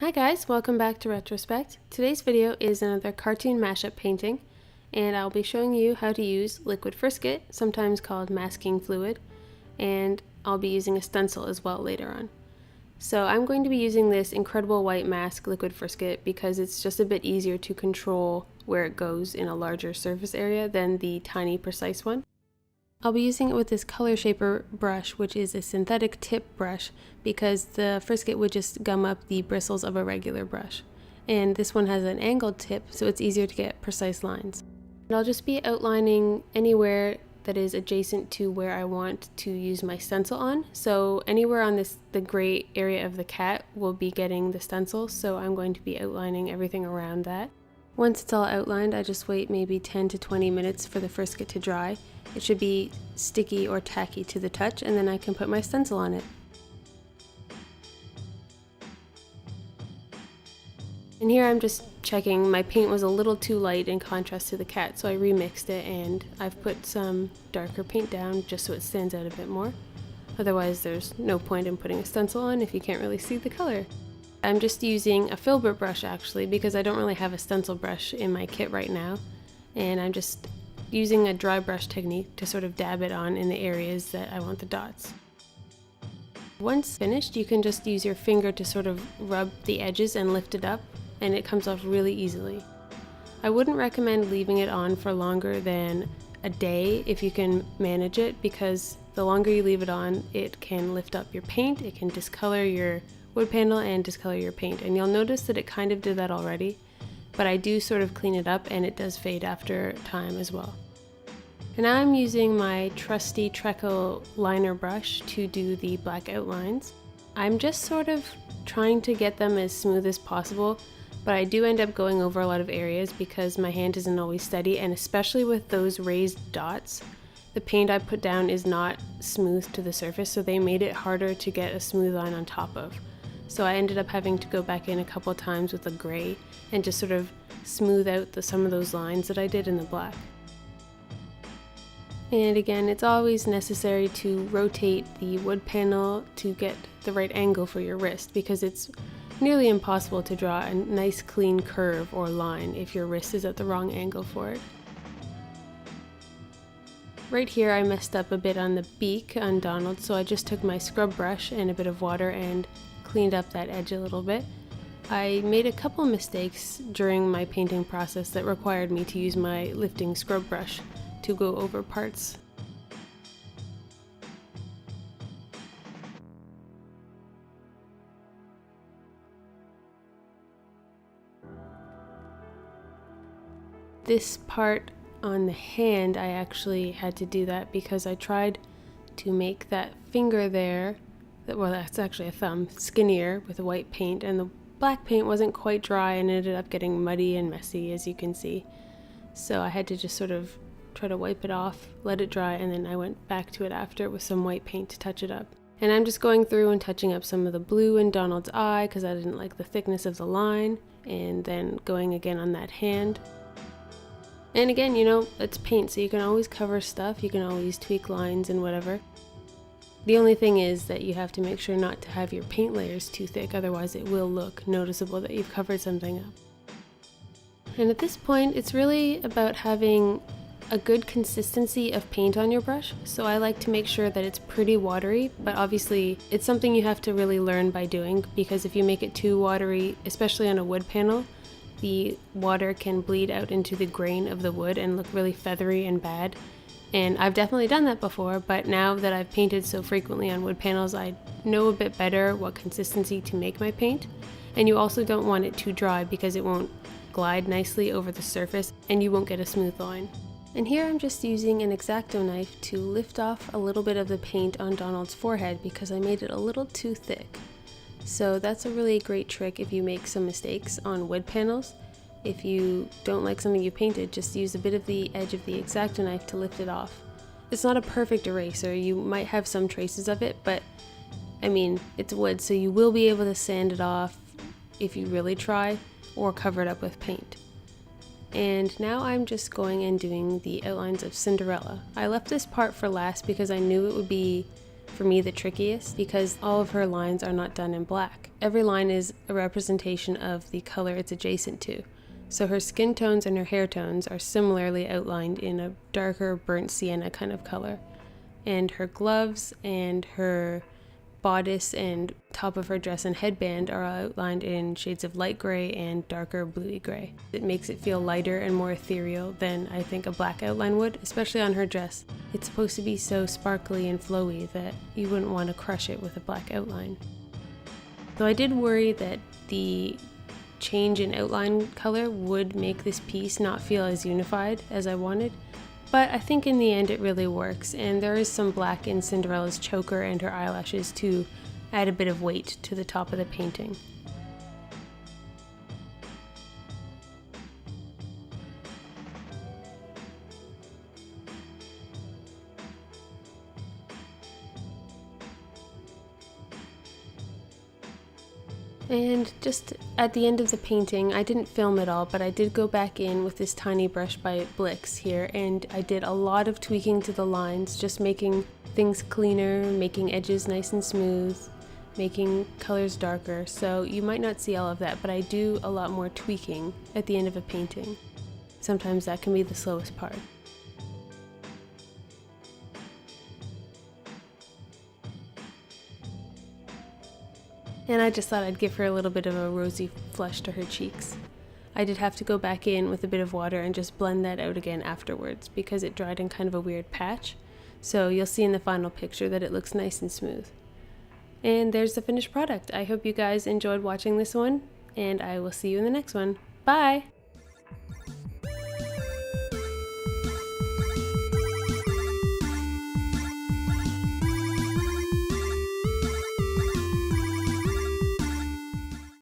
Hi guys, welcome back to Retrospect. Today's video is another cartoon mashup painting, and I'll be showing you how to use liquid frisket, sometimes called masking fluid, and I'll be using a stencil as well later on. So I'm going to be using this incredible white mask liquid frisket because it's just a bit easier to control where it goes in a larger surface area than the tiny precise one. I'll be using it with this color shaper brush, which is a synthetic tip brush, because the frisket would just gum up the bristles of a regular brush. And this one has an angled tip, so it's easier to get precise lines. And I'll just be outlining anywhere that is adjacent to where I want to use my stencil on. So anywhere on the gray area of the cat will be getting the stencil, so I'm going to be outlining everything around that. Once it's all outlined, I just wait maybe 10 to 20 minutes for the frisket to dry. It should be sticky or tacky to the touch, and then I can put my stencil on it. And here I'm just checking, my paint was a little too light in contrast to the cat, so I remixed it and I've put some darker paint down just so it stands out a bit more. Otherwise there's no point in putting a stencil on if you can't really see the color. I'm just using a Filbert brush actually, because I don't really have a stencil brush in my kit right now, and I'm just using a dry brush technique to sort of dab it on in the areas that I want the dots. Once finished, you can just use your finger to sort of rub the edges and lift it up, and it comes off really easily. I wouldn't recommend leaving it on for longer than a day if you can manage it, because the longer you leave it on, it can lift up your paint, it can discolor your wood panel and discolor your paint, and you'll notice that it kind of did that already, but I do sort of clean it up and it does fade after time as well. And now I'm using my trusty Trekell liner brush to do the black outlines. I'm just sort of trying to get them as smooth as possible, but I do end up going over a lot of areas because my hand isn't always steady, and especially with those raised dots, the paint I put down is not smooth to the surface, so they made it harder to get a smooth line on top of. So I ended up having to go back in a couple times with a gray and just sort of smooth out some of those lines that I did in the black. And again, it's always necessary to rotate the wood panel to get the right angle for your wrist, because it's nearly impossible to draw a nice clean curve or line if your wrist is at the wrong angle for it. Right here I messed up a bit on the beak on Donald, so I just took my scrub brush and a bit of water and cleaned up that edge a little bit. I made a couple mistakes during my painting process that required me to use my lifting scrub brush to go over parts. This part on the hand, I actually had to do that because I tried to make that finger there, well, that's actually a thumb, skinnier with white paint, and the black paint wasn't quite dry and ended up getting muddy and messy, as you can see. So I had to just sort of try to wipe it off, let it dry, and then I went back to it after with some white paint to touch it up. And I'm just going through and touching up some of the blue in Donald's eye because I didn't like the thickness of the line, and then going again on that hand. And again, you know, it's paint, so you can always cover stuff, you can always tweak lines and whatever. The only thing is that you have to make sure not to have your paint layers too thick, otherwise it will look noticeable that you've covered something up. And at this point, it's really about having a good consistency of paint on your brush, so I like to make sure that it's pretty watery, but obviously it's something you have to really learn by doing, because if you make it too watery, especially on a wood panel, the water can bleed out into the grain of the wood and look really feathery and bad. And I've definitely done that before, but now that I've painted so frequently on wood panels, I know a bit better what consistency to make my paint. And you also don't want it too dry because it won't glide nicely over the surface and you won't get a smooth line. And here I'm just using an Exacto knife to lift off a little bit of the paint on Donald's forehead because I made it a little too thick. So that's a really great trick if you make some mistakes on wood panels. If you don't like something you painted, just use a bit of the edge of the Exacto knife to lift it off. It's not a perfect eraser, you might have some traces of it, but I mean, it's wood, so you will be able to sand it off if you really try, or cover it up with paint. And now I'm just going and doing the outlines of Cinderella. I left this part for last because I knew it would be, for me, the trickiest, because all of her lines are not done in black. every line is a representation of the color it's adjacent to. So her skin tones and her hair tones are similarly outlined in a darker burnt sienna kind of color. And her gloves and her bodice and top of her dress and headband are outlined in shades of light gray and darker bluey gray. It makes it feel lighter and more ethereal than I think a black outline would, especially on her dress. It's supposed to be so sparkly and flowy that you wouldn't want to crush it with a black outline. Though I did worry that the change in outline color would make this piece not feel as unified as I wanted, but I think in the end it really works, and there is some black in Cinderella's choker and her eyelashes to add a bit of weight to the top of the painting. And just at the end of the painting, I didn't film it all, but I did go back in with this tiny brush by Blick's here, and I did a lot of tweaking to the lines, just making things cleaner, making edges nice and smooth, making colors darker. So you might not see all of that, but I do a lot more tweaking at the end of a painting. Sometimes that can be the slowest part. And I just thought I'd give her a little bit of a rosy flush to her cheeks. I did have to go back in with a bit of water and just blend that out again afterwards because it dried in kind of a weird patch. So you'll see in the final picture that it looks nice and smooth. And there's the finished product. I hope you guys enjoyed watching this one, and I will see you in the next one. Bye!